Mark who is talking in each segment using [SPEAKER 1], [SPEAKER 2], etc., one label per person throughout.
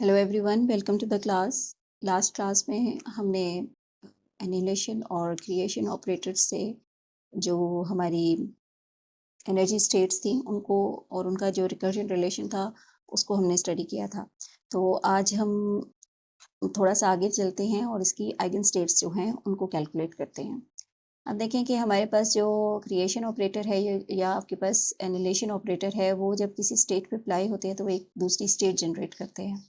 [SPEAKER 1] Hello everyone, welcome to the class. Last class में हमने annihilation और क्रिएशन ऑपरेटर्स से जो हमारी एनर्जी स्टेट्स थी उनको और उनका जो रिकर्जन रिलेशन था उसको हमने स्टडी किया था। तो आज हम थोड़ा सा आगे चलते हैं और इसकी आइगन स्टेट्स जो हैं उनको कैलकुलेट करते हैं। अब देखें कि हमारे पास जो क्रिएशन ऑपरेटर है या आपके पास एनिलेशन ऑपरेटर है, वो जब किसी स्टेट पे अप्लाई होते हैं तो वो एक दूसरी स्टेट जनरेट करते हैं।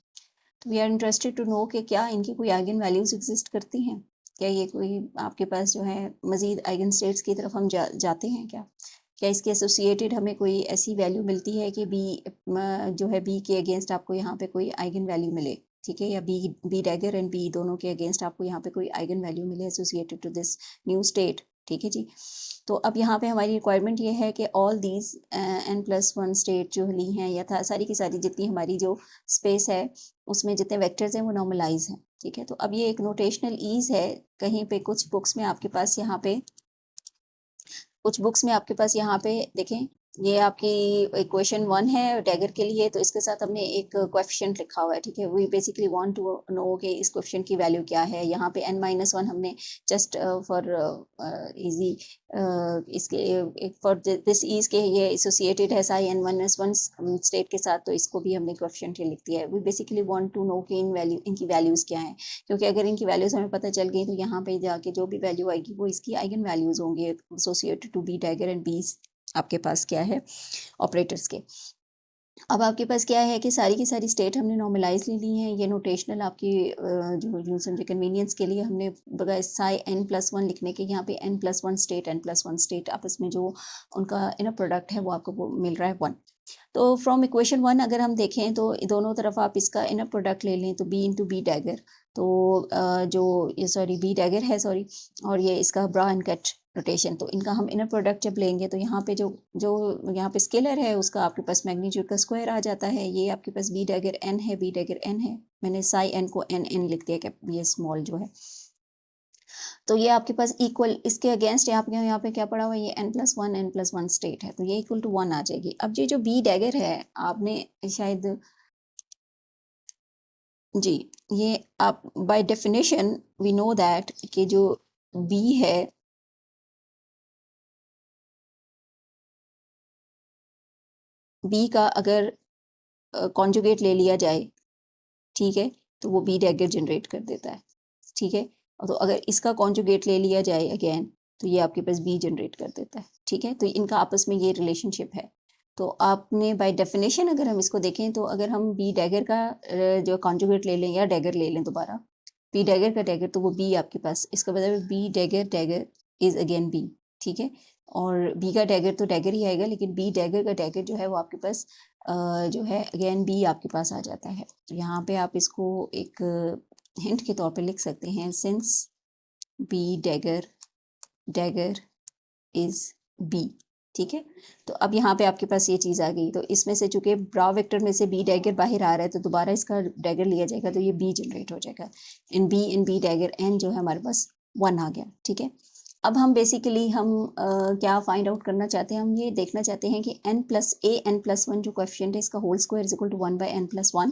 [SPEAKER 1] तो we are interested to know कि क्या इनकी कोई आइगन वैल्यूज एग्जिस्ट करती हैं, क्या ये कोई आपके पास जो है मजीद आइगन स्टेट्स की तरफ हम जाते हैं क्या इसके एसोसिएटेड हमें कोई ऐसी वैल्यू मिलती है कि बी जो है बी के अगेंस्ट आपको यहाँ पे कोई आइगन वैल्यू मिले, ठीक है, या B B dagger and B दोनों के अगेंस्ट आपको यहाँ पे कोई आइगन वैल्यू मिले associated to this new state. ठीक है जी। तो अब यहाँ पे हमारी रिक्वायरमेंट ये है कि ऑल दीज n+1 स्टेट जो ली हैं या था सारी की सारी जितनी हमारी जो स्पेस है उसमें जितने वेक्टर्स हैं वो नॉर्मलाइज हैं। ठीक है, तो अब ये एक नोटेशनल ईज है। कहीं पे कुछ बुक्स में आपके पास यहाँ पे देखें, ये आपकी इक्वेशन 1 है डैगर के लिए, तो इसके साथ हमने एक कोएफिशिएंट लिखा हुआ है। ठीक है, we basically want to know कि इस कोएफिशिएंट की वैल्यू क्या है। यहाँ पे n-1 हमने जस्ट फॉर इजी इसके फॉर दिस ईज के ये एसोसिएटेड है साई n-1 स्टेट के साथ, तो इसको भी हमने कोएफिशिएंट लिख दिया है। We basically want to know कि इनकी वैल्यूज क्या है, क्योंकि अगर इनकी वैल्यूज हमें पता चल गई तो यहाँ पे जाके जो भी वैल्यू आएगी वो इसकी आइगन वैल्यूज होंगी associated to B dagger and B's आपके पास क्या है ऑपरेटर्स के। अब आपके पास क्या है कि सारी की सारी स्टेट हमने नॉर्मलाइज ले ली हैं। ये नोटेशनल आपकी जो यूज समझे कन्वीनियंस के लिए हमने बगैर साई n+1 लिखने के यहाँ पे n+1 स्टेट आपस में जो उनका इनर प्रोडक्ट है वो आपको वो मिल रहा है 1। तो फ्रॉम इक्वेशन 1 अगर हम देखें तो दोनों तरफ आप इसका इनर प्रोडक्ट ले लें तो b इंटू बी डैगर, तो जो ये सॉरी बी डैगर है सॉरी, और ये इसका ब्रा एंड कट रोटेशन, तो इनका हम इनर प्रोडक्ट जब लेंगे तो यहाँ पे जो जो यहाँ पे स्केलर है उसका आपके पास मैग्नीट्यूड का स्क्वायर आ जाता है। ये आपके पास बी डैगर n है, बी डैगर n है, मैंने साई n को n लिख दिया कि ये स्मॉल जो है। तो ये आपके पास इक्वल इसके अगेंस्ट यहाँ पे क्या पड़ा हुआ है, ये n+1 स्टेट है, तो ये इक्वल टू 1 आ जाएगी। अब ये जो बी डैगर है आपने शायद जी, ये आप by definition we know that कि जो बी है बी का अगर कॉन्जुगेट ले लिया जाए, ठीक है, तो वो बी डैगर जनरेट कर देता है। ठीक है, तो अगर इसका कॉन्जुगेट ले लिया जाए अगेन तो ये आपके पास बी जनरेट कर देता है। ठीक है, तो इनका आपस में ये रिलेशनशिप है। तो आपने बाय डेफिनेशन अगर हम इसको देखें तो अगर हम बी डैगर का जो कॉन्जुगेट ले लें या डैगर ले लें दोबारा, बी डैगर का डैगर, तो वो बी आपके पास, इसका मतलब B dagger dagger is again B. ठीक है, और बी का डैगर तो डैगर ही आएगा, लेकिन बी डैगर का डैगर जो है वो आपके पास जो है अगेन बी आपके पास आ जाता है। तो यहाँ पे आप इसको एक हिंट के तौर पे लिख सकते हैं, since B dagger dagger is B. ठीक है, तो अब यहाँ पे आपके पास ये चीज आ गई, तो इसमें से चूंकि ब्रा वेक्टर में से बी डैगर बाहर आ रहा है तो दोबारा इसका डैगर लिया जाएगा तो ये बी जनरेट हो जाएगा। इन बी डैगर एन जो है हमारे पास 1 आ गया। ठीक है, अब हम बेसिकली हम क्या फाइंड आउट करना चाहते हैं, हम ये देखना चाहते हैं कि n+1 जो कोएफिशिएंट है इसका whole square is equal to 1/n+1,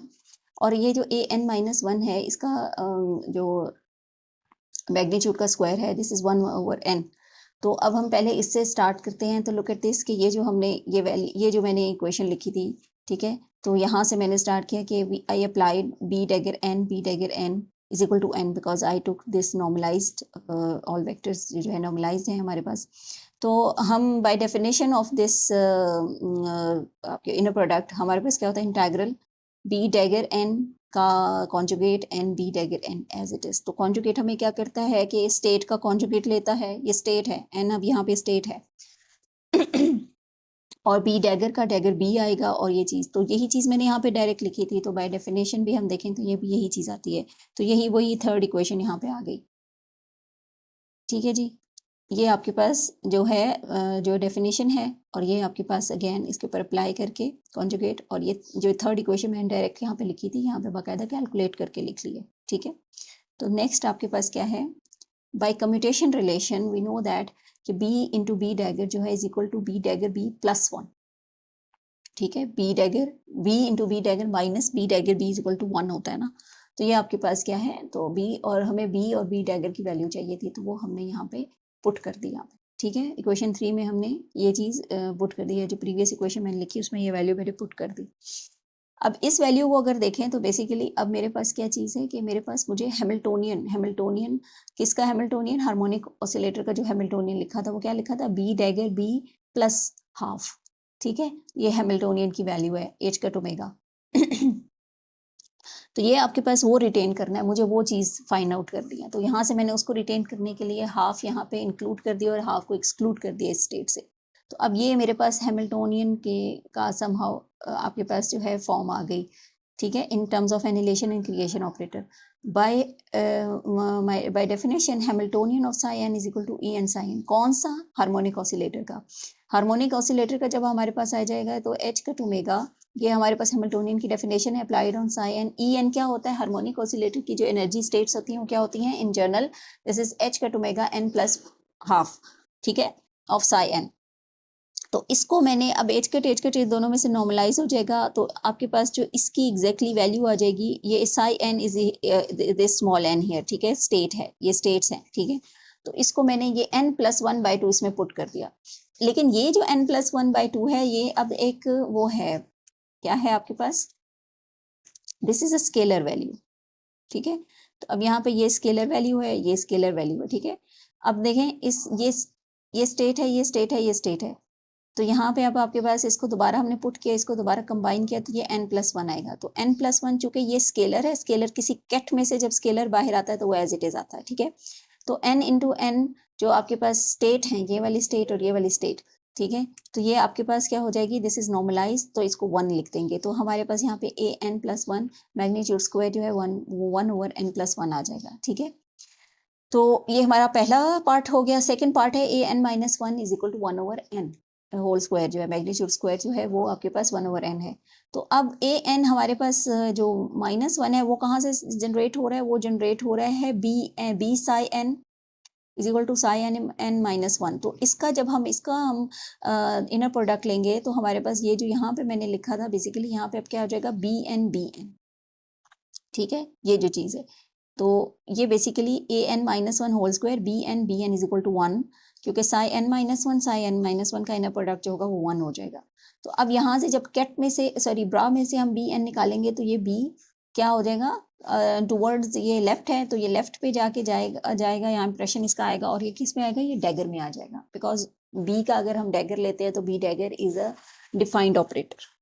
[SPEAKER 1] और ये जो an-1 है इसका जो मैग्नीट्यूड का स्क्वायर है दिस इज 1/n। तो अब हम पहले इससे स्टार्ट करते हैं। तो लुक एट दिस कि ये जो हमने ये जो मैंने इक्वेशन लिखी थी, ठीक है, तो यहाँ से मैंने स्टार्ट किया कि I applied B dagger n is equal to n because I took this normalized, all vectors जो है नॉर्मलाइज्ड है हमारे पास। तो हम बाय डेफिनेशन ऑफ दिस आपके इनर प्रोडक्ट हमारे पास क्या होता है, इंटीग्रल बी डैगर n का conjugate N B dagger N as it is. तो कॉन्जुगेट हमें क्या करता है कि स्टेट का कॉन्जुगेट लेता है, ये स्टेट है एन, अब यहाँ पे स्टेट है और बी डैगर का डैगर बी आएगा, और ये चीज तो यही चीज मैंने यहाँ पे डायरेक्ट लिखी थी, तो बाय डेफिनेशन भी हम देखें तो ये भी यही चीज आती है। तो यही वही थर्ड इक्वेशन यहाँ पे आ गई। ठीक है जी, ये आपके पास जो है जो डेफिनेशन है, और ये आपके पास अगेन इसके ऊपर अप्लाई करके कॉन्जुगेट, और ये जो थर्ड इक्वेशन मैंने डायरेक्ट यहाँ पे लिखी थी यहाँ पे बाकायदा कैलकुलेट करके लिख ली है। ठीक है, तो नेक्स्ट आपके पास क्या है, by commutation relation we know that कि b इंटू बी डैगर जो है is equal to B dagger b+1। ठीक है, B dagger B into B dagger minus B dagger B is equal to 1 होता है ना, तो ये आपके पास क्या है, तो बी, और हमें बी और बी डैगर की वैल्यू चाहिए थी, तो वो हमने यहाँ पे पुट कर दी यहाँ पे। ठीक है, इक्वेशन 3 में हमने ये चीज़ पुट कर दी है, जो प्रीवियस इक्वेशन मैंने लिखी उसमें ये वैल्यू मैंने पुट कर दी। अब इस वैल्यू को अगर देखें तो बेसिकली अब मेरे पास क्या चीज़ है कि मेरे पास मुझे हैमिल्टोनियन किसका हैमिल्टोनियन, हार्मोनिक ऑसिलेटर का जो हैमिल्टोनियन लिखा था वो क्या लिखा था, B dagger B plus half. ठीक है, ये हैमिल्टोनियन की वैल्यू है एच कट ओमेगा। तो ये आपके पास वो रिटेन करना है, मुझे वो चीज़ फाइंड आउट कर दी है, तो यहाँ से मैंने उसको रिटेन करने के लिए हाफ यहाँ पे इंक्लूड कर दिया और हाफ को एक्सक्लूड कर दिया स्टेट से। तो अब ये मेरे पास हैमिल्टोनियन के का समहाउ आपके पास जो है फॉर्म आ गई। ठीक है, in terms of annihilation and creation operator by by definition Hamiltonian of psi N is equal to E N psi N. कौन सा, हार्मोनिक ऑसिलेटर का। हार्मोनिक ऑसिलेटर का जब हमारे पास आ जाएगा तो एच कट ओमेगा, ये हमारे पास हैमिल्टोनियन की डेफिनेशन है applied on psi N. E N क्या होता है, हार्मोनिक ऑसिलेटर की जो एनर्जी स्टेट्स होती हैं वो क्या होती हैं in general, this is H cut omega N plus half. ठीक है, ऑफ साई एन। तो इसको मैंने अब एच कट दोनों में से नॉर्मलाइज हो जाएगा, तो आपके पास जो इसकी एग्जैक्टली वैल्यू आ जाएगी, ये psi N is this small N here. ठीक है, स्टेट है, ये स्टेट्स हैं। ठीक है, तो इसको मैंने ये n प्लस 1/2 इसमें पुट कर दिया। लेकिन ये जो n प्लस 1/2 है ये अब एक वो है, क्या है आपके पास, this is a scalar value. ठीक है, तो अब यहाँ पे ये स्केलर वैल्यू है, ये स्केलर वैल्यू है। ठीक है, अब देखें इस ये स्टेट है, ये स्टेट है, ये स्टेट है, तो यहाँ पे अब आपके पास इसको दोबारा हमने पुट किया, इसको दोबारा कंबाइन किया, तो ये n प्लस 1 आएगा। तो n प्लस 1 चूंकि ये स्केलर है, स्केलर किसी कैट में से जब स्केलर बाहर आता है तो वो एज इट इज आता है। ठीक है, तो n इंटू एन जो आपके पास स्टेट है, ये वाली स्टेट और ये वाली स्टेट। ठीक है, तो ये आपके पास क्या हो जाएगी, दिस इज नॉर्मलाइज, तो इसको 1 लिख देंगे, तो हमारे पास यहाँ पे a n plus 1 magnitude square जो है 1 ओवर n प्लस 1 आ जाएगा। ठीक है, तो ये हमारा पहला पार्ट हो गया। सेकंड पार्ट है a n minus 1 is equal to 1 over n whole square, जो है मैग्नीट्यूड स्क्वायर जो है वो आपके पास 1 ओवर n है। तो अब a n हमारे पास जो -1 है वो कहाँ से जनरेट हो रहा है, वो जनरेट हो रहा है b psi n is equal to psi n minus 1। तो इसका जब हम इनर प्रोडक्ट लेंगे तो हमारे पास ये जो यहाँ पे मैंने लिखा था बेसिकली यहाँ पे अब क्या हो जाएगा, बी एन। ठीक है, ये जो चीज़ है, तो ये basically A N minus 1 whole square B N is equal to 1, क्योंकि साई एन माइनस वन का इनर प्रोडक्ट जो होगा वो 1 हो जाएगा। तो अब यहाँ से जब कैट में से ब्रा में से हम बी एन निकालेंगे तो ये बी क्या हो जाएगा, टुवर्ड्स ये लेफ्ट है, तो ये लेफ्ट पे जाके जाएगा यहाँ इंप्रेशन इसका आएगा, और ये किस में आएगा, ये डैगर में आ जाएगा, बिकॉज बी का अगर हम डैगर लेते हैं तो B dagger is a defined operator.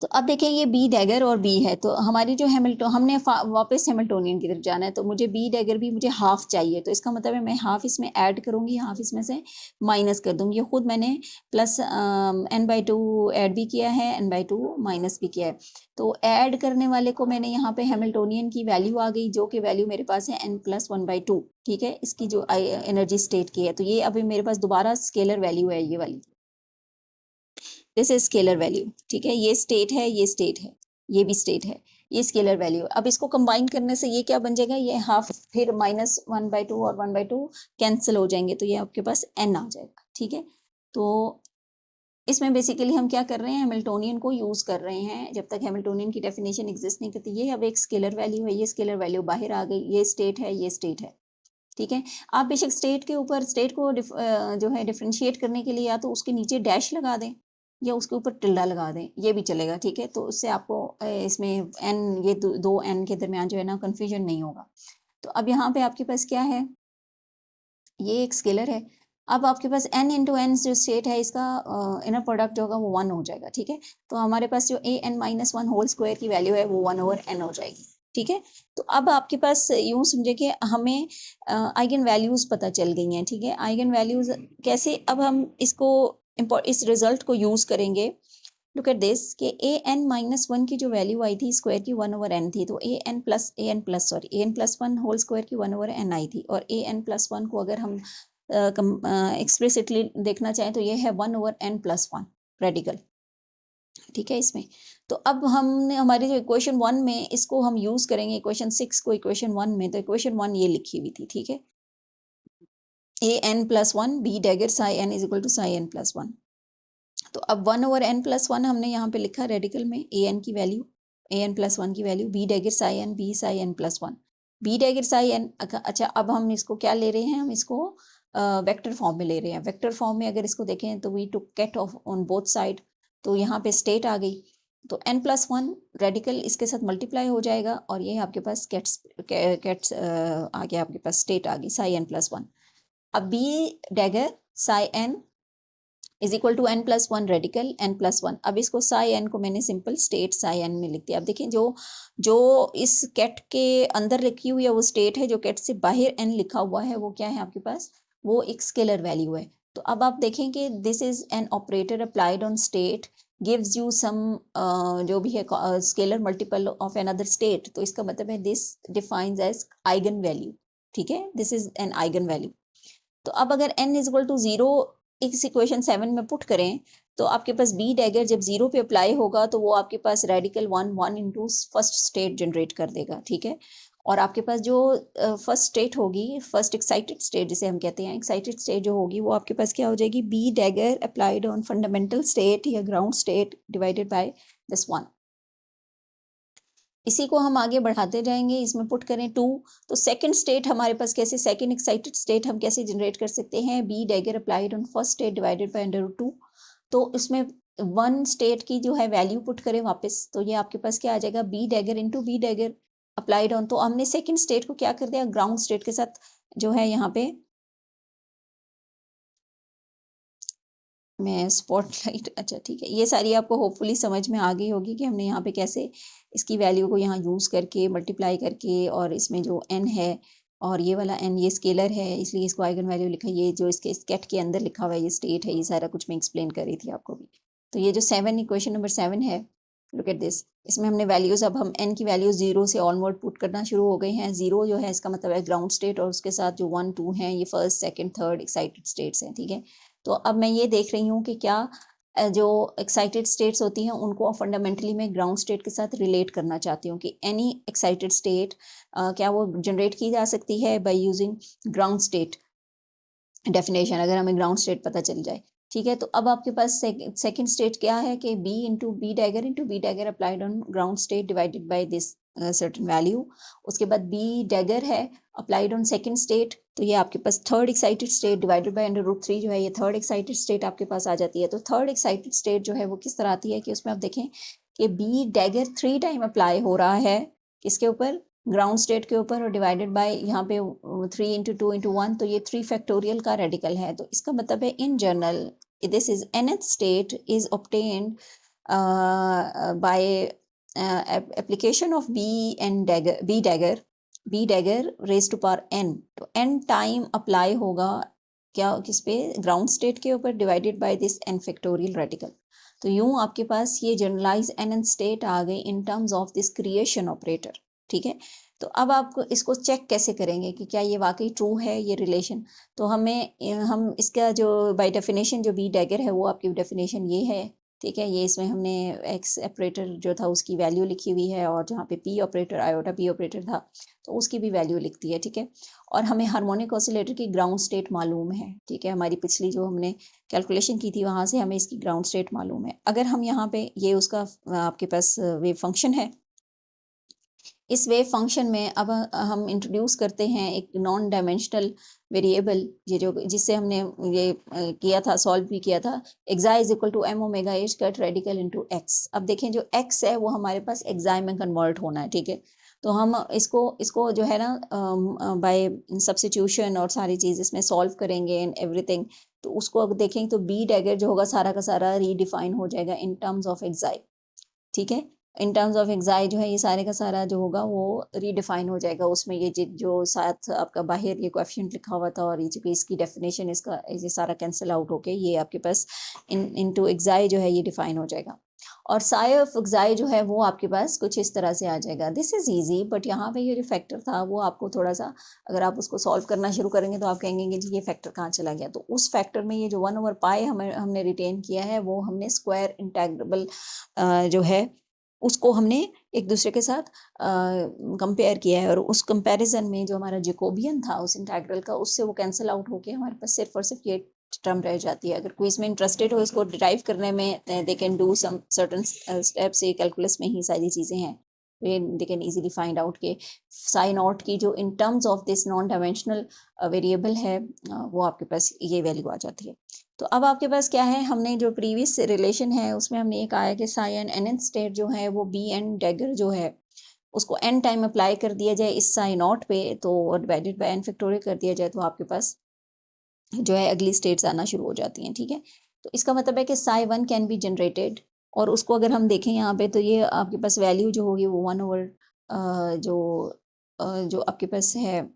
[SPEAKER 1] तो अब देखें ये बी डैगर और बी है, तो हमारी जो हमने वापस हैमिल्टोनियन की तरफ जाना है, तो मुझे बी डैगर भी मुझे हाफ चाहिए, तो इसका मतलब है मैं हाफ इसमें ऐड करूंगी, हाफ इसमें से माइनस कर दूंगी। ये खुद मैंने प्लस n/2 ऐड भी किया है, n/2 माइनस भी किया है। तो ऐड करने वाले को मैंने यहाँ पे हैमिल्टोनियन की वैल्यू आ गई, जो कि वैल्यू मेरे पास है n प्लस 1/2। ठीक है, इसकी जो एनर्जी स्टेट की है, तो ये अभी मेरे पास दोबारा स्केलर वैल्यू है, ये वाली, दिस इज स्केलर वैल्यू। ठीक है, ये स्टेट है, ये स्टेट है, ये भी स्टेट है, ये स्केलर वैल्यू। अब इसको कंबाइन करने से ये क्या बन जाएगा, ये हाफ, फिर -1/2 और 1/2 कैंसिल हो जाएंगे, तो ये आपके पास n आ जाएगा। ठीक है, तो इसमें बेसिकली हम क्या कर रहे हैं, हैमिल्टोनियन को यूज कर रहे हैं, जब तक हैमिल्टोनियन की डेफिनेशन एग्जिस्ट नहीं करती। ये अब एक स्केलर वैल्यू है, ये स्केलर वैल्यू बाहर आ गई, ये स्टेट है, ये स्टेट है। ठीक है, आप बेशक स्टेट के ऊपर स्टेट को जो है डिफ्रेंशिएट करने के लिए या तो उसके नीचे डैश लगा दें या उसके ऊपर टिल्डा लगा दें, ये भी चलेगा। ठीक है, तो उससे आपको इसमें एन, ये दो एन के दरमियान जो है ना कन्फ्यूजन नहीं होगा। तो अब यहाँ पे आपके पास क्या है, ये एक स्केलर है। अब आपके पास n इंटू एन जो स्टेट है, इसका इनर प्रोडक्ट जो होगा वो 1 हो जाएगा। ठीक है, तो हमारे पास जो a n minus 1 whole square की वैल्यू है वो 1 ओवर n हो जाएगी। ठीक है, तो अब आपके पास यूं समझे कि हमें आइगन वैल्यूज पता चल गई हैं। ठीक है, आइगन वैल्यूज कैसे, अब हम इस रिजल्ट को यूज करेंगे। लुक एट दिस कि a n माइनस 1 की जो वैल्यू आई थी स्क्वायर की 1 ओवर n थी, तो a n plus 1 whole square की 1 ओवर n आई थी, और a n प्लस 1 को अगर हम एक्सप्लिसिटली देखना चाहें तो ये है 1 ओवर n प्लस 1 रेडिकल। ठीक है, इसमें तो अब हमने हमारी जो इक्वेशन 1 में इसको हम यूज करेंगे, इक्वेशन 6 को इक्वेशन 1 में, तो इक्वेशन 1 ये लिखी हुई थी। ठीक है, a n plus 1 b dagger psi n is equal to psi n plus 1। तो अब 1/n+1 हमने यहाँ पे लिखा रेडिकल में an की वैल्यू, an+1 की value, b dagger psi n, b Sai n+1, b dagger psi n। अच्छा, अब हम इसको क्या ले रहे हैं, हम इसको वेक्टर फॉर्म में ले रहे हैं। वेक्टर फॉर्म में अगर इसको देखें तो we took ket of on both side, तो यहाँ पे स्टेट आ गई, तो n+1 रेडिकल इसके साथ मल्टीप्लाई हो जाएगा और ये आपके पास कैट्स आ गया, आपके पास स्टेट आ गई साई n+1। अब b dagger psi n is equal to n+1 radical n+1। अब इसको साई n को मैंने सिंपल स्टेट साई n में लिख दिया। अब देखिए जो इस कैट के अंदर लिखी हुई है वो स्टेट है, जो कैट से बाहर n लिखा हुआ है वो क्या है आपके पास, वो एक स्केलर वैल्यू है। तो अब आप देखें कि this is an operator applied on state gives you some जो भी है scalar multiple of another state, तो इसका मतलब है this defines as eigen value, ठीक है, this is an eigen value. तो अब अगर n इज इक्वल टू 0 इस इक्वेशन 7 में पुट करें तो आपके पास b डैगर जब 0 पे अप्लाई होगा तो वो आपके पास radical 1 into first state generate कर देगा, ठीक है। और आपके पास जो फर्स्ट स्टेट होगी, फर्स्ट एक्साइटेड स्टेट जिसे हम कहते हैं, एक्साइटेड स्टेट जो होगी वो आपके पास क्या हो जाएगी, b dagger applied on fundamental state या ground state divided by this 1। इसी को हम आगे बढ़ाते जाएंगे, इसमें पुट करें 2, तो सेकंड स्टेट हमारे पास कैसे, सेकंड एक्साइटेड स्टेट हम कैसे जनरेट कर सकते हैं, b dagger applied on first state divided bye √2। तो इसमें 1 स्टेट की जो है वैल्यू पुट करें वापस, तो ये आपके पास क्या आ जाएगा, b dagger into b dagger applied on, तो हमने सेकंड स्टेट को क्या कर दिया, ग्राउंड स्टेट के साथ जो है यहाँ पे मैं स्पॉटलाइट, अच्छा ठीक है, ये सारी आपको होपफुली समझ में आ गई होगी कि हमने यहाँ पे कैसे इसकी वैल्यू को यहाँ यूज़ करके मल्टीप्लाई करके, और इसमें जो n है और ये वाला n ये स्केलर है इसलिए इसको आइगन वैल्यू लिखा, ये जो इसके स्केट के अंदर लिखा हुआ है ये स्टेट है, ये सारा कुछ मैं एक्सप्लेन कर रही थी आपको भी। तो ये जो 7 इक्वेशन नंबर 7 है, लुक एट दिस, इसमें हमने वैल्यूज, अब हम n की वैल्यूज 0 से ऑनवर्ड पुट करना शुरू हो गए हैं। 0 जो है इसका मतलब है ग्राउंड स्टेट, और उसके साथ जो 1 2 हैं ये first second third excited states हैं, ठीक है। तो अब मैं ये देख रही हूँ कि क्या जो एक्साइटेड स्टेट्स होती हैं उनको फंडामेंटली मैं ग्राउंड स्टेट के साथ रिलेट करना चाहती हूँ कि एनी एक्साइटेड स्टेट क्या वो जनरेट की जा सकती है by using ground state definition, अगर हमें ग्राउंड स्टेट पता चल जाए, ठीक है। तो अब आपके पास सेकंड स्टेट क्या है कि b into B dagger applied on ground state divided by this certain value. उसके बाद b डैगर है अप्लाइड ऑन सेकंड स्टेट, तो ये आपके पास third excited state divided by √3 जो है ये थर्ड एक्साइटेड स्टेट आपके पास आ जाती है। तो थर्ड एक्साइटेड स्टेट जो है वो किस तरह आती है कि उसमें आप देखें कि b डैगर 3 टाइम अप्लाई हो रहा है किसके ऊपर, ग्राउंड स्टेट के ऊपर, और डिवाइडेड बाय यहाँ पे 3 इंटू 2 इंटू 1, तो ये 3 फैक्टोरियल का रेडिकल है। तो इसका मतलब है in general this is nth state is obtained by application of b dagger raise to power n। तो n टाइम अप्लाई होगा क्या, किस पे, ग्राउंड स्टेट के ऊपर, divided by this n factorial radical. तो यूं आपके पास ये जनरलाइज nth स्टेट आ गई इन terms of this creation operator, ठीक है। तो अब आप इसको चेक कैसे करेंगे कि क्या ये वाकई ट्रू है ये रिलेशन, तो हम इसका जो बाय डेफिनेशन जो b डैगर है वो आपकी डेफिनेशन ये है, ठीक है। ये इसमें हमने x ऑपरेटर जो था उसकी वैल्यू लिखी हुई है, और जहाँ पे p operator iota p operator था तो उसकी भी वैल्यू लिखती है, ठीक है। और हमें हार्मोनिक ऑसिलेटर की ग्राउंड स्टेट मालूम है, ठीक है, हमारी पिछली जो हमने कैलकुलेशन की थी वहाँ से हमें इसकी ग्राउंड स्टेट मालूम है। अगर हम यहाँ पे ये उसका आपके पास वेव फंक्शन है, इस वेव फंक्शन में अब हम इंट्रोड्यूस करते हैं एक नॉन डायमेंशनल वेरिएबल, ये जो जिससे हमने ये किया था, सॉल्व भी किया था, xi is equal to m omega H cut radical into X. अब देखें जो x है वो हमारे पास एक्साई में कन्वर्ट होना है, ठीक है। तो हम इसको जो है ना बाय सब्स्टिट्यूशन और सारी चीज़ इसमें सॉल्व करेंगे एंड एवरीथिंग, तो उसको अगर देखें तो b डैगर जो होगा सारा का सारा रीडिफाइन हो जाएगा इन टर्म्स ऑफ एक्साई, ठीक है। इन टर्म्स ऑफ एक्साई जो है ये सारे का सारा जो होगा वो रीडिफाइन हो जाएगा, उसमें ये जो साथ आपका बाहर ये कोएफिशिएंट लिखा हुआ था और ये जो इसकी डेफिनेशन इसका ये सारा कैंसिल आउट होके ये आपके पास इनटू एक्साई जो है ये डिफाइन हो जाएगा, और साई ऑफ एक्साई जो है वो आपके पास कुछ इस तरह से आ जाएगा। दिस इज इजी, बट यहाँ पे ये जो फैक्टर था वो आपको थोड़ा सा, अगर आप उसको सॉल्व करना शुरू करेंगे तो आप कहेंगे कि जी ये फैक्टर कहाँ चला गया। तो उस फैक्टर में ये जो 1/π हमने रिटेन किया है वो हमने स्क्वायर इंटेग्रेबल जो है उसको हमने एक दूसरे के साथ कंपेयर किया है, और उस कंपैरिजन में जो हमारा जैकोबियन था उस इंटेग्रल का, उससे वो कैंसिल आउट होके हमारे पास सिर्फ और सिर्फ ये टर्म रह जाती है। अगर क्विज में इंटरेस्टेड हो इसको डिराइव करने में, they can do some certain steps, ये कैलकुलस में ही सारी चीज़ें हैं, they can easily find out के साइन नॉट की जो in terms of this non dimensional variable है वो आपके पास ये वैल्यू आ जाती है। तो अब आपके पास क्या है, हमने जो प्रीवियस रिलेशन है उसमें हमने एक आया कि साई एन nth स्टेट जो है वो बी एन डैगर जो है उसको n टाइम अप्लाई कर दिया जाए इस साई नॉट पे, तो डिवाइडेड बाय n फैक्टोरियल कर दिया जाए, तो आपके पास जो है अगली स्टेट्स आना शुरू हो जाती हैं। ठीक है, तो इसका मतलब है कि psi one can be generated, और उसको अगर हम देखें यहाँ पे तो ये आपके पास वैल्यू जो होगी वो 1/, जो जो आपके पास है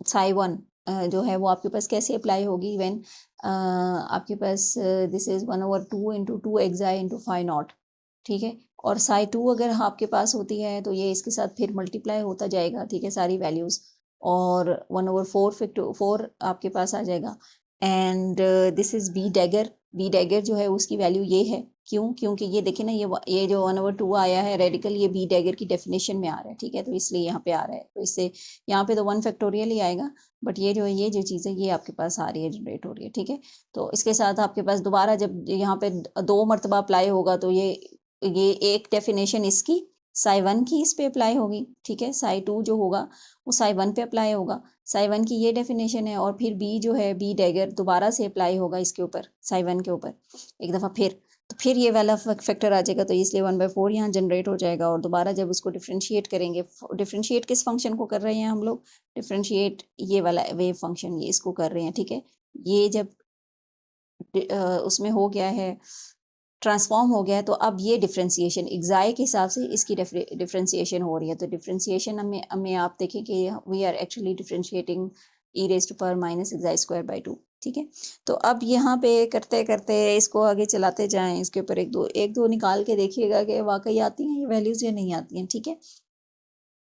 [SPEAKER 1] साई वन जो है वो आपके पास कैसे अप्लाई होगी, व्हेन आपके पास दिस इज 1/2 इंटू 2 एक्साई इंटू फाई नॉट। ठीक है, और साई टू अगर आपके पास होती है तो ये इसके साथ फिर मल्टीप्लाई होता जाएगा। ठीक है, सारी वैल्यूज, और 1/4 आपके पास आ जाएगा। And this is B dagger, B dagger जो है उसकी वैल्यू ये है, क्यों, क्योंकि ये देखें ना, ये जो 1/2 आया है रेडिकल, ये बी डैगर की डेफिनेशन में आ रहा है। ठीक है, तो इसलिए यहाँ पे आ रहा है, तो इससे यहाँ पे तो 1 फैक्टोरियल ही आएगा, बट ये जो चीज़ है ये आपके पास आ रही है, जनरेट हो रही है। ठीक है, तो इसके साथ आपके पास दोबारा जब यहाँ पे 2 मरतबा अप्लाई होगा तो ये एक डेफिनेशन इसकी साई वन की इस पे अप्लाई होगी। ठीक है, साई टू जो होगा वो साई वन पे अप्लाई होगा, साई वन की ये डेफिनेशन है, और फिर बी जो है बी डैगर दोबारा से अप्लाई होगा इसके ऊपर, साई वन के ऊपर एक दफ़ा फिर, तो फिर ये वाला फैक्टर आ जाएगा, तो इसलिए 1/4 यहाँ जनरेट हो जाएगा। और दोबारा जब उसको डिफ्रेंशिएट करेंगे, डिफ्रेंशिएट किस फंक्शन को कर रहे हैं हम लोग, डिफ्रेंशिएट ये वाला वेव फंक्शन, ये इसको कर रहे हैं। ठीक है, ये जब उसमें हो गया है, ट्रांसफॉर्म हो गया है, तो अब ये डिफ्रेंसिएशन एक्साई के हिसाब से इसकी डिफ्रेंसिएशन हो रही है। तो डिफ्रेंसिएशन हमें आप देखें कि we are actually differentiating E raise to power minus xi square by 2। ठीक है, तो अब यहाँ पे करते करते इसको आगे चलाते जाएं, इसके ऊपर एक दो निकाल के देखिएगा कि वाकई आती हैं ये वैल्यूज या नहीं आती हैं। ठीक है,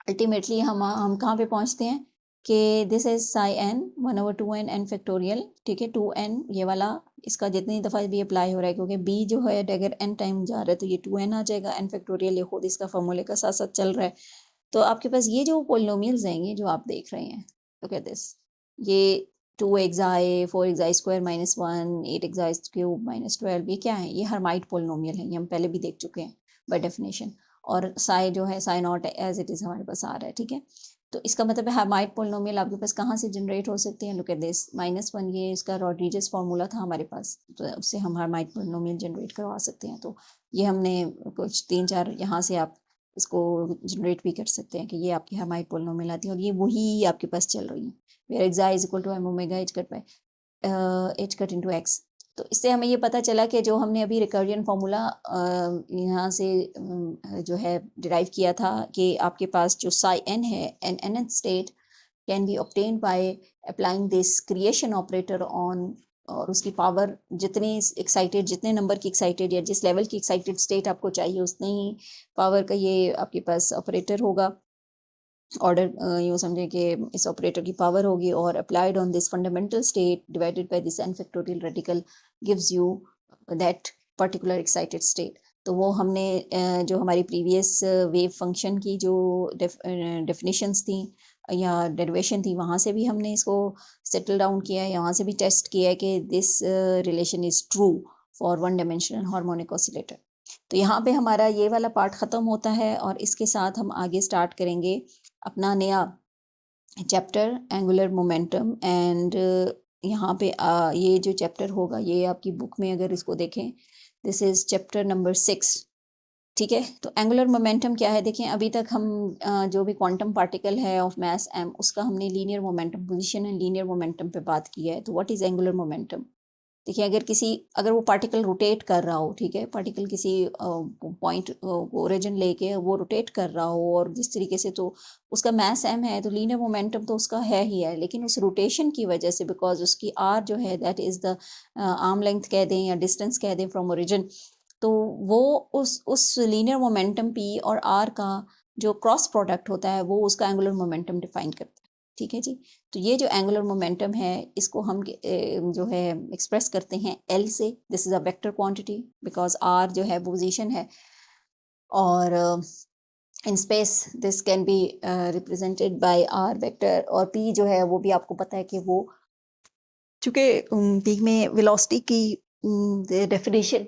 [SPEAKER 1] अल्टीमेटली हम कहाँ पे पहुँचते हैं कि this is Sai n 1/2n n factorial. ठीक है, 2n ये वाला, इसका जितनी दफ़ा भी अप्लाई हो रहा है, क्योंकि b जो है अगर n टाइम जा रहा है तो ये 2n आ जाएगा, n फैक्टोरियल ये खुद इसका फॉर्मूले का साथ साथ चल रहा है। तो आपके पास ये जो पोलिनोमियल्स हैं, ये जो आप देख रहे हैं, लुक एट दिस, ये 2 एक्साई 4 एक्साई स्क्वायर माइनस 1 8 एक्साई क्यूब माइनस 12, ये क्या है, ये हर्माइट पोलिनोमियल है, ये हम पहले भी देख चुके हैं बाय डेफिनेशन। और साई जो है psi naught as it is हमारे पास आ रहा है। ठीक है, तो इसका मतलब है हर्माइट पोलिनोमियल आपके पास कहाँ से जनरेट हो सकते हैं, लुक एट दिस, -1 ये इसका रॉड्रिगस फार्मूला था हमारे पास, तो उससे हम हर्माइट पोलिनोमियल जनरेट करवा सकते हैं। तो ये हमने कुछ 3-4 यहाँ से आप इसको जनरेट भी कर सकते हैं कि ये आपकी हर्माइट पोलिनोमियल आती है, और ये वही आपके पास चल रही है, where X is equal to M omega H cut by H cut into X. तो इससे हमें ये पता चला कि जो हमने अभी रिकर्जन फार्मूला यहाँ से जो है डिराइव किया था कि आपके पास जो साई एन है, N nth state can be obtained by applying this creation operator on, और उसकी पावर जितनी एक्साइटेड, जितने नंबर की एक्साइटेड या जिस लेवल की एक्साइटेड स्टेट आपको चाहिए उतनी ही पावर का ये आपके पास ऑपरेटर होगा। ऑर्डर यूँ समझें कि इस ऑपरेटर की पावर होगी, और applied on this fundamental state divided by this n factorial radical gives you that particular excited state. तो वो हमने जो हमारी प्रीवियस वेव फंक्शन की जो डेफिनेशंस थी या डेरिवेशन थी, वहाँ से भी हमने इसको सेटल डाउन किया है, यहाँ से भी टेस्ट किया है कि this relation is true for one dimensional harmonic oscillator. तो यहाँ पे हमारा ये वाला पार्ट ख़त्म होता है, और इसके साथ हम आगे स्टार्ट करेंगे अपना नया चैप्टर एंगुलर मोमेंटम। एंड यहाँ पे ये जो चैप्टर होगा ये आपकी बुक में अगर इसको देखें, दिस इज़ चैप्टर नंबर 6। ठीक है, तो एंगुलर मोमेंटम क्या है, देखें अभी तक हम जो भी क्वांटम पार्टिकल है ऑफ मास m, उसका हमने linear momentum, position and linear momentum पे बात की है। तो व्हाट इज़ एंगुलर मोमेंटम, देखिए अगर वो पार्टिकल रोटेट कर रहा हो, ठीक है, पार्टिकल किसी पॉइंट ओरिजिन लेके वो रोटेट कर रहा हो, और जिस तरीके से, तो उसका मास m है, तो लीनियर मोमेंटम तो उसका है ही है, लेकिन उस रोटेशन की वजह से, बिकॉज उसकी r जो है that is the arm length कह दें या डिस्टेंस कह दें फ्रॉम ओरिजिन, तो वो उस लीनियर मोमेंटम p और r का जो क्रॉस प्रोडक्ट होता है वो उसका एंगुलर मोमेंटम डिफाइन करता है। ठीक है जी, तो ये जो एंगुलर मोमेंटम है इसको हम जो है एक्सप्रेस करते हैं L से। This is a vector quantity because R जो है पोजीशन है, और in space this can be represented by R vector, और P जो है वो भी आपको पता है कि वो चूँकि पीक में वेलोसिटी की डेफिनेशन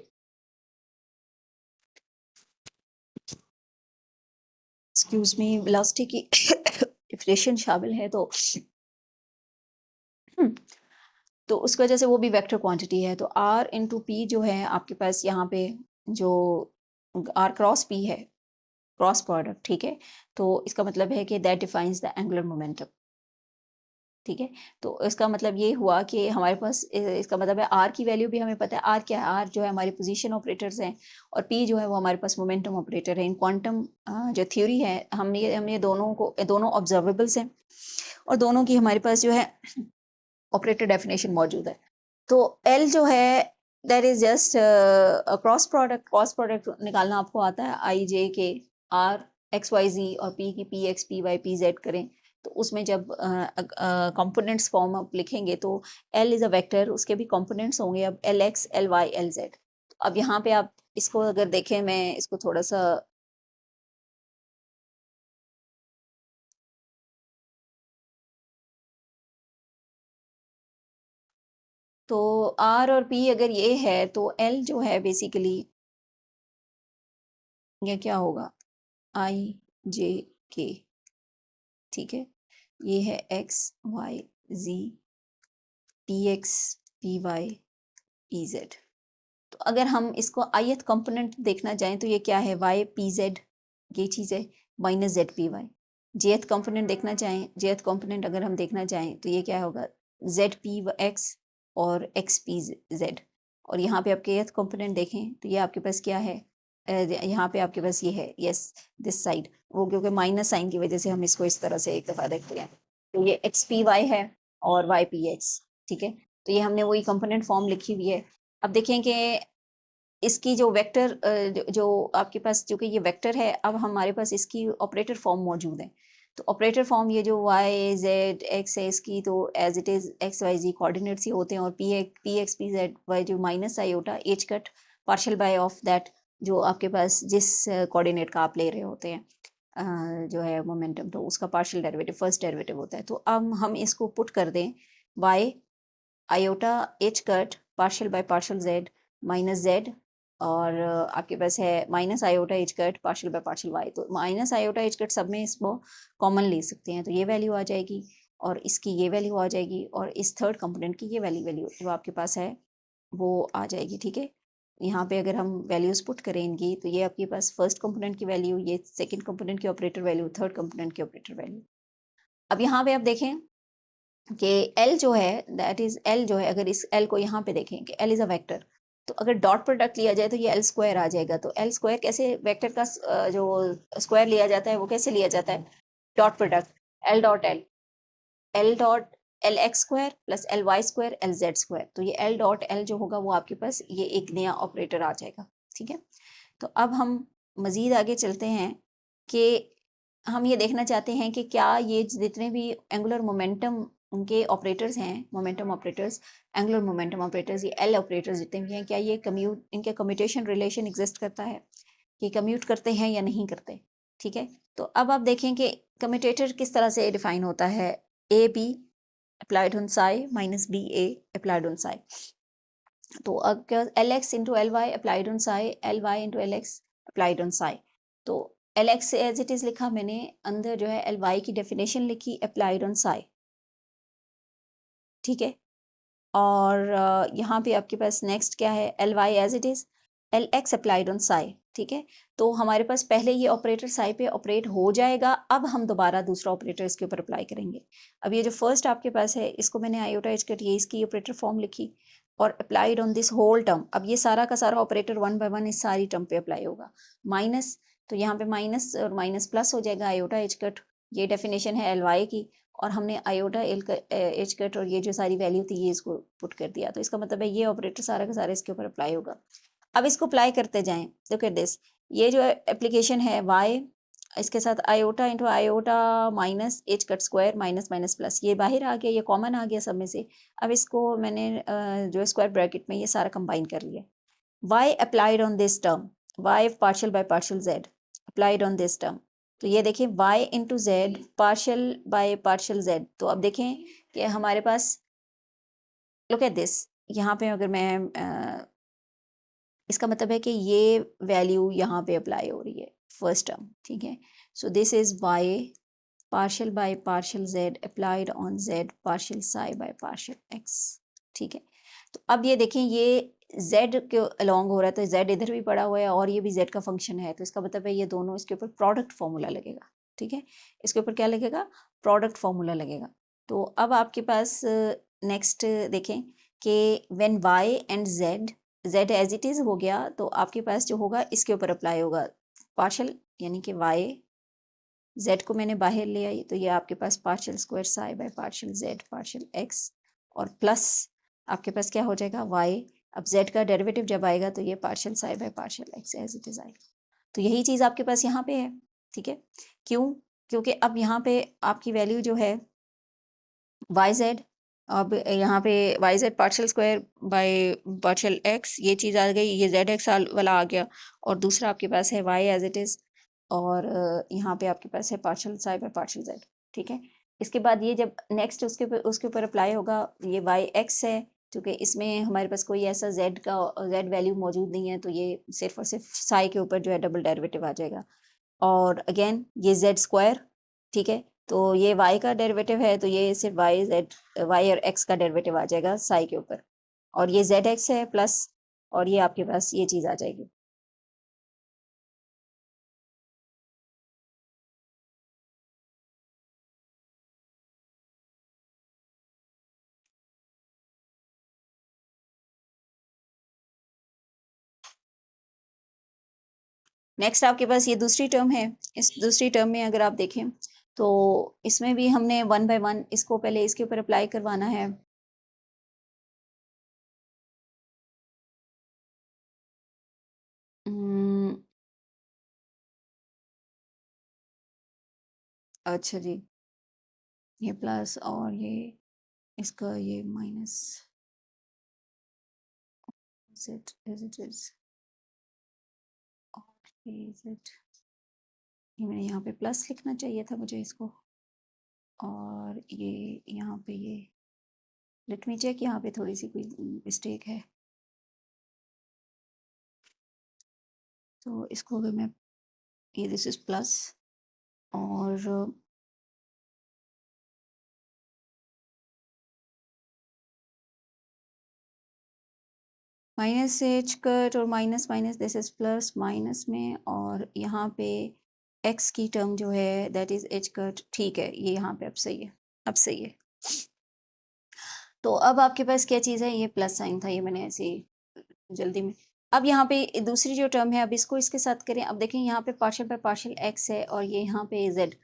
[SPEAKER 1] एक्सक्यूज मी वेलोसिटी की डेफिनेशन शामिल है, तो उस वजह से वो भी वेक्टर क्वांटिटी है। तो r इंटू पी जो है आपके पास यहाँ पे जो r क्रॉस p है, क्रॉस प्रोडक्ट, ठीक है। तो इसका मतलब है कि that defines the angular momentum, ठीक है। तो इसका मतलब ये हुआ कि हमारे पास इसका मतलब है आर की वैल्यू भी हमें पता है। आर क्या है? आर जो है हमारी पोजीशन ऑपरेटर्स हैं, और पी जो है वो हमारे पास मोमेंटम ऑपरेटर है। इन क्वांटम जो थ्योरी है, हमने दोनों ऑब्जर्वेबल्स हैं, और दोनों की हमारे पास जो है ऑपरेटर डेफिनेशन मौजूद है। तो एल जो है that is just cross product निकालना आपको आता है। आई जे के आर एक्स वाई जी और पी की P x P Y P Z करें, तो उसमें जब कंपोनेंट्स फॉर्म आप लिखेंगे तो एल इज अ वेक्टर, उसके भी कंपोनेंट्स होंगे। अब L X L Y L Z, अब यहाँ पे आप इसको अगर देखें, मैं इसको थोड़ा सा तो आर और पी अगर ये है तो एल जो है बेसिकली ये क्या होगा? आई जे के, ठीक है। ये है X Y Z P x P Y P Z. तो अगर हम इसको ith कंपोनेंट देखना चाहें तो ये क्या है? वाई पी जेड, ये चीज़ है, minus Z P Y. jth component देखना चाहें, jth कंपोनेंट अगर हम देखना चाहें तो ये क्या होगा? जेड पी एक्स और एक्स पी जेड। और यहाँ पे आप kth कंपोनेंट देखें तो ये आपके पास क्या है? यहाँ पे आपके पास ये है, यस, दिस साइड। वो क्योंकि माइनस साइन की वजह से हम इसको इस तरह से एक दफ़ा देखते हैं। तो ये एक्स पी वाई है और वाई पी एक्स, ठीक है। तो ये हमने वही कंपोनेंट फॉर्म लिखी हुई है। अब देखें कि इसकी जो वेक्टर जो आपके पास, जो कि ये वेक्टर है, अब हमारे पास इसकी ऑपरेटर फॉर्म मौजूद है। तो ऑपरेटर फॉर्म ये जो y z x है, इसकी तो as it is x Y z coordinates ही होते हैं, और p x p z y जो minus iota H cut partial by of that, जो आपके पास जिस कोऑर्डिनेट का आप ले रहे होते हैं जो है मोमेंटम, तो उसका पार्शियल डेरिवेटिव फर्स्ट डेरिवेटिव होता है। तो अब हम इसको पुट कर दें, y iota H cut partial by partial Z minus Z, और आपके पास है minus iota H cut partial by partial Y. तो माइनस आयोटा एच कट सब में इसको कॉमन ले सकते हैं, तो ये वैल्यू आ जाएगी, और इसकी ये वैल्यू आ जाएगी, और इस थर्ड कंपोनेंट की ये वैल्यू जो आपके पास है वो आ जाएगी, ठीक है। यहाँ पे अगर हम वैल्यूज पुट करें इनकी, तो ये आपके पास फर्स्ट कंपोनेंट की वैल्यू, ये सेकंड कंपोनेंट की ऑपरेटर वैल्यू, थर्ड कंपोनेंट की ऑपरेटर वैल्यू। अब यहाँ पे आप देखें कि L जो है, दैट इज L जो है, अगर इस L को यहाँ पे देखें कि L इज अ वेक्टर, तो अगर डॉट प्रोडक्ट लिया जाए तो ये L स्क्वायर आ जाएगा। तो L स्क्वायर कैसे वेक्टर का जो स्क्वायर लिया जाता है वो कैसे लिया जाता है? Dot product L dot L, L dot L X square plus L Y square L Z square. तो ये L डॉट L जो होगा वो आपके पास ये एक नया ऑपरेटर आ जाएगा, ठीक है। तो अब हम मज़ीद आगे चलते हैं कि हम ये देखना चाहते हैं कि क्या ये जितने भी एंगुलर मोमेंटम उनके ऑपरेटर्स हैं, momentum operators, angular momentum operators, ये एल ऑपरेटर्स जितने भी हैं, क्या ये कम्यूट, इनके कम्यूटेशन रिलेशन एग्जिस्ट करता है, कि कम्यूट करते हैं या नहीं करते, ठीक है। तो अब आप देखें कि कम्यूटेटर किस तरह से डिफाइन होता है। A b applied on psi minus b a applied on psi. तो अब क्या, l x into l y applied on psi, l y into l x applied on psi. तो l x as it is लिखा मैंने, अंदर जो है L y की डेफिनेशन लिखी अप्लाइड ऑन साई, ठीक है। और यहाँ पे आपके पास नेक्स्ट क्या है, L Y as it is L x applied on psi, ठीक है। तो हमारे पास पहले ये ऑपरेटर साई पे ऑपरेट हो जाएगा, अब हम दोबारा दूसरा ऑपरेटर इसके ऊपर अप्लाई करेंगे। अब ये जो फर्स्ट आपके पास है, इसको मैंने आयोटा एच कट ये इसकी ऑपरेटर फॉर्म लिखी, और applied on this whole term. अब ये सारा का सारा ऑपरेटर वन बाय वन इस सारी टर्म पे अप्लाई होगा। माइनस, तो यहाँ पे माइनस और माइनस प्लस हो जाएगा, आयोटा एच कट, ये डेफिनेशन है एल वाई की, और हमने आयोटा एल एच कट और ये जो सारी वैल्यू थी ये इसको पुट कर दिया। तो इसका मतलब है ये ऑपरेटर सारा का सारा इसके ऊपर अप्लाई होगा। अब इसको अप्लाई करते जाएं, लुक एट दिस, ये जो एप्लीकेशन है वाई, इसके साथ iota into iota minus H cut square minus minus plus, ये बाहर आ गया, ये कॉमन आ गया सब में से। अब इसको मैंने जो स्क्वायर ब्रैकेट में ये सारा कंबाइन कर लिया। y applied on this term, y partial by partial z applied on this term। तो ये देखें y into z partial by partial z। तो अब देखें कि हमारे पास लुक एट दिस, यहाँ पे अगर मैं इसका मतलब है कि ये वैल्यू यहाँ पे अप्लाई हो रही है फर्स्ट टर्म, ठीक है। So this is Y partial by partial Z applied on Z partial psi by partial X, ठीक है। तो अब ये देखें, ये z के अलोंग हो रहा है, तो z इधर भी पड़ा हुआ है और ये भी z का फंक्शन है, तो इसका मतलब है ये दोनों, इसके ऊपर प्रोडक्ट फॉर्मूला लगेगा, ठीक है। इसके ऊपर क्या लगेगा? प्रोडक्ट फॉर्मूला लगेगा। तो अब आपके पास नेक्स्ट देखें कि when y and z as it is हो गया, तो आपके पास जो होगा इसके ऊपर अप्लाई होगा पार्शियल, यानी कि y, z को मैंने बाहर ले आई, तो ये आपके पास partial square psi by partial z partial x, और प्लस आपके पास क्या हो जाएगा y। अब z का डेरिवेटिव जब आएगा तो ये partial psi by partial x as it is आएगा। तो यही चीज़ आपके पास यहाँ पे है, ठीक है। क्यों? क्योंकि अब यहाँ पे आपकी वैल्यू जो है yz, अब यहाँ पे yz partial square by partial x, ये चीज़ आ गई, ये zx वाला आ गया, और दूसरा आपके पास है y एज इट इज़, और यहाँ पे आपके पास है partial psi by partial z, ठीक है। इसके बाद ये जब नेक्स्ट उसके ऊपर अप्लाई होगा, ये yx है, क्योंकि इसमें हमारे पास कोई ऐसा z वैल्यू मौजूद नहीं है, तो ये सिर्फ और सिर्फ साई के ऊपर जो है डबल डेरिवेटिव आ जाएगा। और अगेन ये z स्क्वायर, ठीक है, तो ये y का डेरिवेटिव है, तो ये सिर्फ y और x का डेरिवेटिव आ जाएगा साई के ऊपर, और ये zx है प्लस, और ये आपके पास ये चीज़ आ जाएगी। नेक्स्ट आपके पास ये दूसरी टर्म है। इस दूसरी टर्म में अगर आप देखें तो इसमें भी हमने 1 बाय 1 इसको पहले इसके ऊपर अप्लाई करवाना है। हम्म, अच्छा जी, ये प्लस और ये इसका ये minus, it is it is, और इट, ये मैंने यहाँ पे प्लस लिखना चाहिए था मुझे इसको, और ये यहाँ पे ये लेट मी चेक, यहाँ पे थोड़ी सी कोई मिस्टेक है, तो इसको अगर मैं, ये दिस इज प्लस, और माइनस एच कट और minus minus, this is plus minus में, और यहाँ पे एक्स की टर्म जो है दैट इज एच कट, ठीक है, ये यहाँ पे अब सही है, अब सही है। तो अब आपके पास क्या चीज़ है, ये प्लस साइन था, ये मैंने ऐसे ही जल्दी में। अब यहाँ पे दूसरी जो टर्म है, अब इसको इसके साथ करें, अब देखें यहाँ पे पार्शियल बाय पार्शियल एक्स है, और ये यहाँ पे जेड,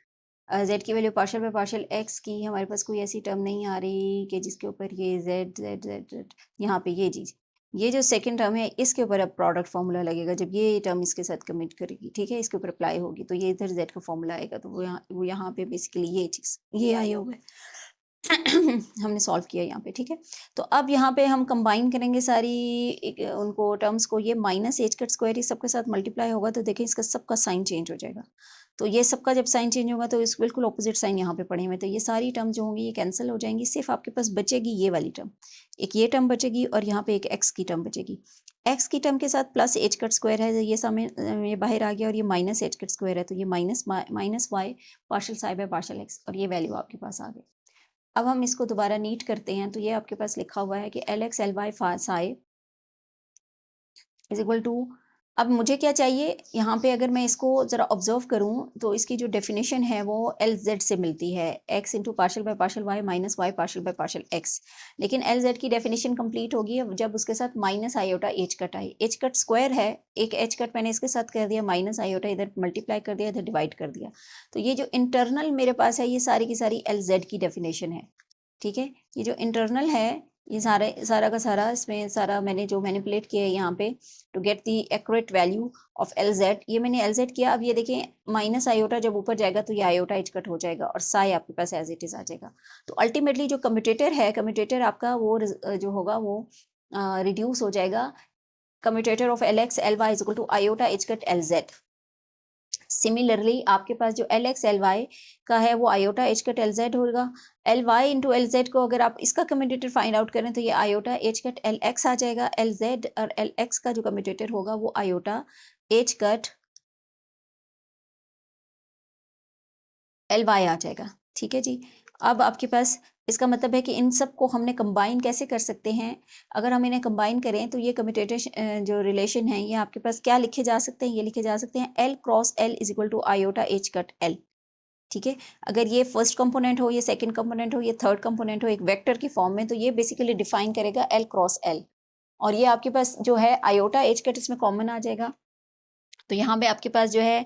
[SPEAKER 1] जेड की value partial by partial x की, हमारे पास कोई ऐसी टर्म नहीं आ रही कि जिसके ऊपर ये जेड जेड जेड जेड, यहाँ पे ये चीज़, ये जो सेकंड टर्म है इसके ऊपर अब प्रोडक्ट फार्मूला लगेगा, जब ये टर्म इसके साथ कमिट करेगी, ठीक है, इसके ऊपर अप्लाई होगी, तो ये इधर जेड का फॉर्मूला आएगा, तो वो यहाँ पे बेसिकली ये चीज़ ये आई होगा। हमने सॉल्व किया यहाँ पे, ठीक है। तो अब यहाँ पे हम कंबाइन करेंगे सारी उनको टर्म्स को, ये माइनस एच कट स्क्वायर इस सबके साथ मल्टीप्लाई होगा, तो देखें इसका सबका साइन चेंज हो जाएगा, तो ये सबका जब साइन चेंज होगा तो इस बिल्कुल ऑपोजिट साइन यहाँ पे पड़े हुए, तो ये सारी टर्म जो होंगी ये कैंसिल हो जाएंगी, सिर्फ आपके पास बचेगी ये वाली टर्म, एक ये टर्म बचेगी, और यहाँ पे एक एक्स की टर्म बचेगी। एक्स की टर्म के साथ प्लस एच कट स्क्वायर है, ये सामने ये बाहर आ गया, और ये माइनस एच कट स्क्वायर है, तो ये minus Y partial psi by partial X, और ये वैल्यू आपके पास आ गई। अब हम इसको दोबारा नीट करते हैं, तो ये आपके पास लिखा हुआ है कि L X L Y psi is equal to, अब मुझे क्या चाहिए यहाँ पे, अगर मैं इसको ज़रा ऑब्जर्व करूँ तो इसकी जो डेफिनेशन है वो एल जेड से मिलती है, X into partial by partial Y minus Y partial by partial X, लेकिन एल जेड की डेफिनेशन कंप्लीट होगी जब उसके साथ minus iota H cut I, H cut square है, एक एच कट मैंने इसके साथ कर दिया, माइनस आयोटा इधर मल्टीप्लाई कर दिया, इधर डिवाइड कर दिया, तो ये जो इंटरनल मेरे पास है ये सारी की सारी एल जेड की डेफिनेशन है, ठीक है। ये जो इंटरनल है ये सारा का सारा, इसमें सारा मैंने जो मैनिपुलेट किया है यहाँ पे to get the accurate value of L Z, ये मैंने एल जेड किया। अब ये देखें माइनस आयोटा जब ऊपर जाएगा तो ये आयोटा एच कट हो जाएगा, और साई आपके पास एज इट इज आ जाएगा। तो अल्टीमेटली जो कम्यूटेटर है, कम्यूटेटर आपका वो जो होगा वो रिड्यूस हो जाएगा, commutator of L X L Y is equal to iota H cut L Z, similarly आपके पास जो एल एक्स एल वाई का है वो iota H cut L z होगा। L y into l z को अगर आप इसका कम्यूटेटर फाइंड आउट करें तो ये iota H cut l x आ जाएगा। एल जेड और एल एक्स का जो कम्यूटेटर होगा वो iota H cut l y आ जाएगा। ठीक है जी। अब आपके पास इसका मतलब है कि इन सब को हमने कंबाइन कैसे कर सकते हैं। अगर हम इन्हें कंबाइन करें तो ये कम्यूटेटर जो रिलेशन है ये आपके पास क्या लिखे जा सकते हैं, ये लिखे जा सकते हैं L cross L is equal to iota H cut L. ठीक है, अगर ये फर्स्ट कंपोनेंट हो, ये सेकंड कंपोनेंट हो, ये थर्ड कंपोनेंट हो एक वेक्टर की फॉर्म में, तो ये बेसिकली डिफाइन करेगा एल क्रॉस एल। और ये आपके पास जो है आयोटा एच कट इसमें कॉमन आ जाएगा। तो यहाँ पे आपके पास जो है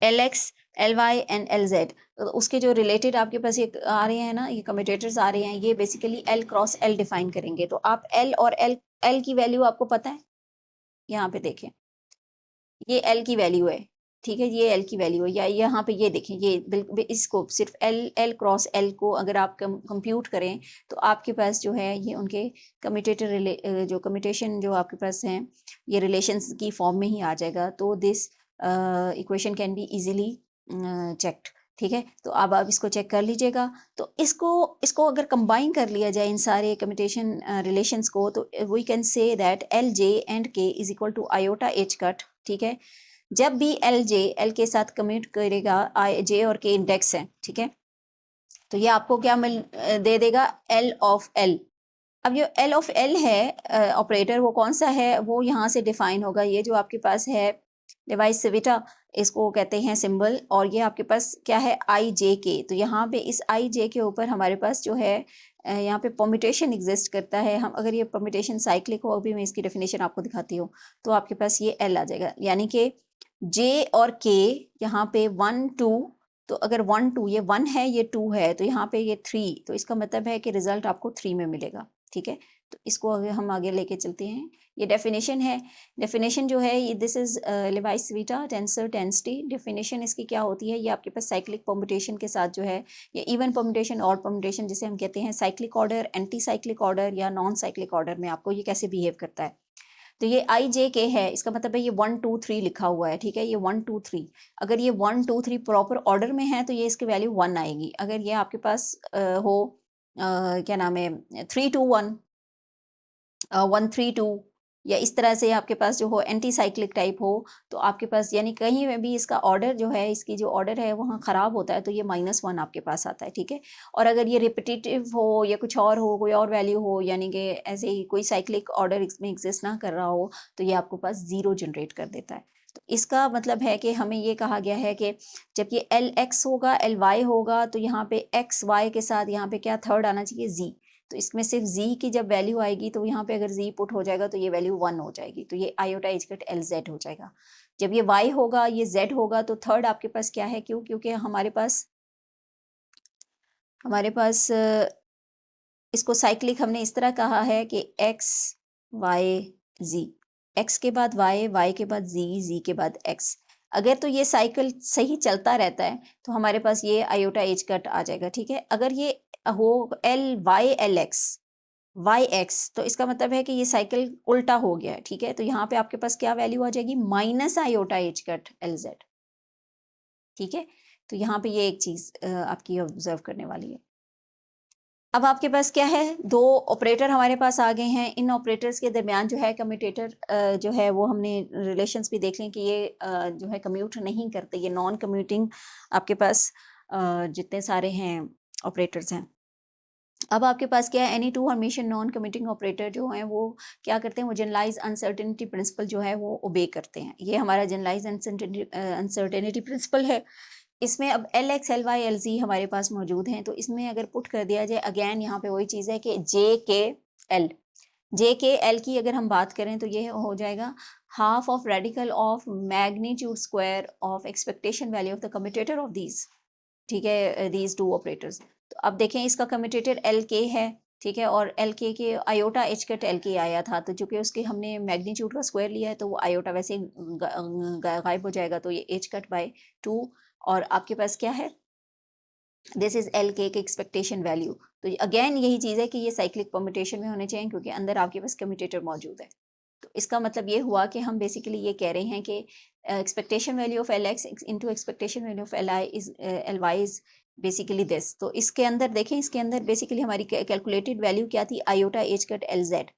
[SPEAKER 1] L X L Y and L Z, तो उसके जो रिलेटेड आपके पास ये आ रहे हैं ना, ये कम्यूटेटर्स आ रहे हैं, ये basically L cross L define करेंगे। तो आप एल और एल, एल की वैल्यू आपको पता है, यहाँ पे देखें ये एल की वैल्यू है। ठीक है, ये एल की वैल्यू है, या यहाँ पे ये देखें, ये बिल्कुल इसको सिर्फ एल एल क्रॉस एल को अगर आप कंप्यूट करें तो आपके पास जो है ये उनके कम्यूटेटर जो कम्यूटेशन जो आपके पास हैं ये रिलेशंस की फॉर्म में ही आ जाएगा। तो this equation can be easily checked. ठीक है, तो अब आप इसको चेक कर लीजिएगा। तो इसको इसको अगर कंबाइन कर लिया जाए इन सारे कम्यूटेशन रिलेशंस को, तो we can say that l j and k is equal to iota H cut. ठीक है, जब भी एल जे एल के साथ कम्यूट करेगा, आई जे और के इंडेक्स है। ठीक है, तो ये आपको क्या दे देगा एल ऑफ एल। अब जो एल ऑफ एल है ऑपरेटर, वो कौन सा है, वो यहाँ से डिफाइन होगा। ये जो आपके पास है डिवाइस सिविटा, इसको कहते हैं सिंबल, और ये आपके पास क्या है आई जे के। तो यहाँ पे इस आई जे के ऊपर हमारे पास जो है यहाँ पे परम्यूटेशन एग्जिस्ट करता है। हम अगर ये परम्यूटेशन साइक्लिक हो, अभी मैं इसकी डेफिनेशन आपको दिखाती हूँ, तो आपके पास ये एल आ जाएगा। यानी कि जे और के यहाँ पे 1 2, तो अगर 1 2 ये 1 है ये 2 है, तो यहाँ पे ये 3, तो इसका मतलब है कि रिजल्ट आपको 3 में मिलेगा। ठीक है, तो इसको अगर हम आगे लेके चलते हैं, ये डेफिनेशन है। डेफिनेशन जो है this is Levi's Vita tensor density. Definition इसकी क्या होती है, ये आपके पास साइक्लिक परम्यूटेशन के साथ जो है, ये इवन परम्यूटेशन और परम्यूटेशन जिसे हम कहते हैं cyclic order, anti cyclic order या नॉन साइक्लिक ऑर्डर में आपको ये कैसे बिहेव करता है। तो ये आई जे के है, इसका मतलब है ये 1 2 3 लिखा हुआ है। ठीक है, ये 1 2 3, अगर ये 1 2 3 प्रॉपर ऑर्डर में है तो ये इसकी वैल्यू 1 आएगी। अगर ये आपके पास हो क्या नाम है 3 2 1 1 3 2, या इस तरह से आपके पास जो हो एंटी साइक्लिक टाइप हो, तो आपके पास यानी कहीं में भी इसका ऑर्डर जो है, इसकी जो ऑर्डर है वहाँ ख़राब होता है, तो ये -1 आपके पास आता है। ठीक है, और अगर ये रिपीटेटिव हो या कुछ और हो, कोई और वैल्यू हो, यानी कि ऐसे ही कोई साइक्लिक ऑर्डर इसमें एग्जिस्ट ना कर रहा हो, तो ये आपको पास 0 जनरेट कर देता है। तो इसका मतलब है कि हमें ये कहा गया है कि जब ये एल एक्स होगा एल वाई होगा, तो यहाँ पे एक्स वाई के साथ यहाँ पे क्या थर्ड आना चाहिए जी। तो इसमें सिर्फ z की जब वैल्यू आएगी, तो यहाँ पे अगर z पुट हो जाएगा तो ये वैल्यू 1 हो जाएगी, तो ये iota H cut L Z हो जाएगा। जब ये y होगा ये z होगा, तो थर्ड आपके पास क्या है, क्यों, क्योंकि हमारे पास इसको साइक्लिक हमने इस तरह कहा है कि x y z, x के बाद y के बाद z के बाद x। अगर तो ये साइकिल सही चलता रहता है तो हमारे पास ये आयोटा एच कट आ जाएगा। ठीक है, अगर ये हो L Y L X Y X, तो इसका मतलब है कि ये साइकिल उल्टा हो गया है। ठीक है, तो यहाँ पे आपके पास क्या वैल्यू आ जाएगी, minus iota H cut L z. ठीक है, तो यहाँ पे ये एक चीज आपकी ऑब्जर्व करने वाली है। अब आपके पास क्या है, दो ऑपरेटर हमारे पास आ गए हैं। इन ऑपरेटर्स के दरमियान जो है कम्यूटेटर जो है वो हमने रिलेशंस भी देख लें कि ये जो है कम्यूट नहीं करते, ये नॉन कम्यूटिंग आपके पास जितने सारे हैं ऑपरेटर्स हैं। अब आपके पास क्या है, any two Hermitian non commuting operator जो हैं वो क्या करते हैं, वो जनरलाइज अनसर्टेनिटी प्रिंसिपल जो है वो ओबे करते हैं। ये हमारा जनरलाइज अनसर्टेनिटी प्रिंसिपल है। इसमें अब L X L Y L Z हमारे पास मौजूद हैं, तो इसमें अगर पुट कर दिया जाए, अगेन यहाँ पे वही चीज़ है कि जे के एल की अगर हम बात करें तो ये हो जाएगा half of radical of magnitude square of expectation value of the commutator of these. ठीक है, दीज टू ऑपरेटर्स। तो अब देखें इसका कम्यूटेटर एल के है। ठीक है, और एल के आयोटा एच कट एल के आया था, तो चूंकि उसके हमने मैग्नीट्यूड का स्क्वायर लिया है तो वो आयोटा वैसे गायब हो जाएगा, तो ये एच कट बाय 2। और आपके पास क्या है, दिस इज एल के एक्सपेक्टेशन वैल्यू। तो अगेन यही चीज़ है कि ये साइक्लिक परम्यूटेशन में होने चाहिए, क्योंकि अंदर आपके पास कम्यूटेटर मौजूद है। तो इसका मतलब ये हुआ कि हम बेसिकली ये कह रहे हैं कि expectation value of Lx into expectation value of Li is Ly is basically this. तो इसके अंदर देखें, इसके अंदर बेसिकली हमारी कैलकुलेटेड वैल्यू क्या थी, iota H cut L z.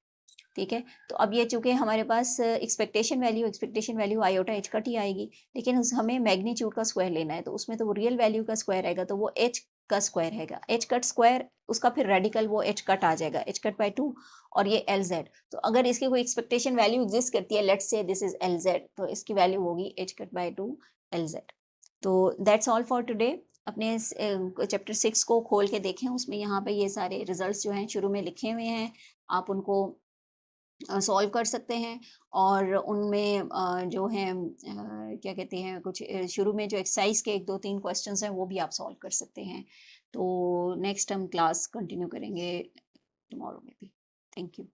[SPEAKER 1] ठीक है, तो अब ये चूंकि हमारे पास expectation value iota H cut ही आएगी, लेकिन हमें मैग्नीट्यूड का स्क्वायर लेना है, तो उसमें तो वो रियल वैल्यू का स्क्वायर आएगा, तो वो एच का स्क्वायर हैगा, एच कट स्क्वायर, उसका फिर रेडिकल वो एच कट आ जाएगा, एच कट बाई 2, और ये एल जेड। तो अगर इसकी कोई एक्सपेक्टेशन वैल्यू एग्जिस्ट करती है, let's say this is L Z, तो इसकी वैल्यू होगी H cut by 2 L Z. तो दैट्स ऑल फॉर टुडे। अपने चैप्टर 6 को खोल के देखें, उसमें यहाँ पे ये सारे रिजल्ट्स जो हैं शुरू में लिखे हुए हैं, आप उनको सॉल्व कर सकते हैं। और उनमें जो है क्या कहते हैं, कुछ शुरू में जो एक्सरसाइज के 1 2 3 क्वेश्चंस हैं वो भी आप सॉल्व कर सकते हैं। तो नेक्स्ट हम क्लास कंटिन्यू करेंगे टुमारो में भी। Thank you.